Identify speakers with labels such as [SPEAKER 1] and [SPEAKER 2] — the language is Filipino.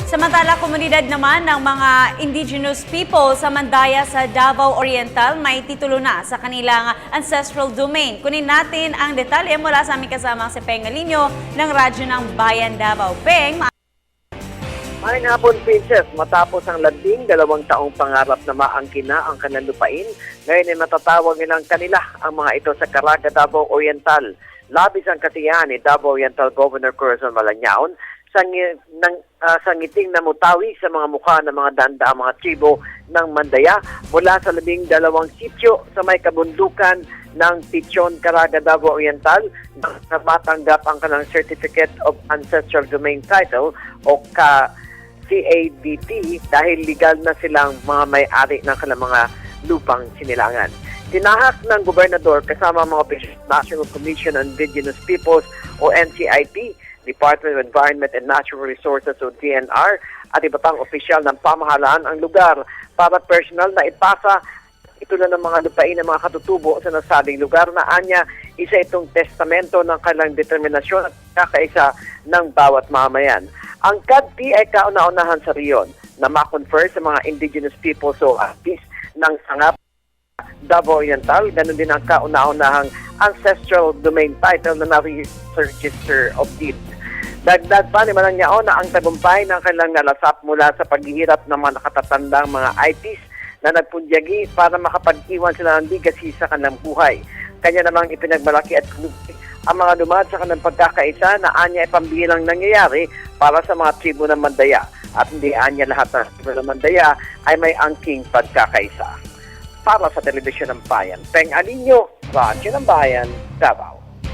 [SPEAKER 1] Samantala, komunidad naman ng mga indigenous people sa Mandaya sa Davao Oriental may titulo na sa kanilang ancestral domain. Kunin natin ang detalye mula sa aming kasamang si Peng Alinio ng Radyo ng Bayan Davao. Peng,
[SPEAKER 2] Maayong hapon, Princess. Matapos ang 12 taong pangarap na maangkin na ang kanilang lupain, ngayon ay matatawag nilang kanila ang mga ito sa Caraga, Davao Oriental. Labis ang kasiyahan ni Davao Oriental Governor Corazon Malañaon sa ngiting na mutawi sa mga mukha ng mga danda mga tribo ng Mandaya mula sa 12 sityo sa may kabundukan ng Pichon, Caraga, Davao Oriental na matanggap ang kanilang Certificate of Ancestral Domain Title o CADT dahil legal na silang mga may-ari ng kanilang mga lupang sinilangan. Tinahak ng gobernador kasama mga opisyal ng National Commission on Indigenous Peoples o NCIP, Department of Environment and Natural Resources o DNR at iba pang opisyal ng pamahalaan ang lugar para personal na ipasa ito na ng mga lupain ng mga katutubo sa nasabing lugar na anya isa itong testamento ng kanilang determinasyon at kakaisa ng bawat mamayan. Ang CADT ay kauna-unahan sa riyon na ma-confer sa mga indigenous peoples o artists ng sangap Davao Oriental, ganun din ang kauna-unahang ancestral domain title na na-register of deeds. Dagdag pa ni Malañaon na ang tagumpay ng kanilang nalasap mula sa paghihirap ng mga nakatatandang mga IPs na nagpunyagi para makapag-iwan sila ng legacy sa kanilang buhay. Kanya namang ipinagmalaki at ang mga dumad sa kanilang pagkakaisa na anya ay pambilang nangyayari para sa mga tribo ng Mandaya. At hindi anya lahat ng tribo ng Mandaya ay may angking pagkakaisa. Para sa Telebisyon ng Bayan, Peng Alinio, Radyo ng Bayan, Davao.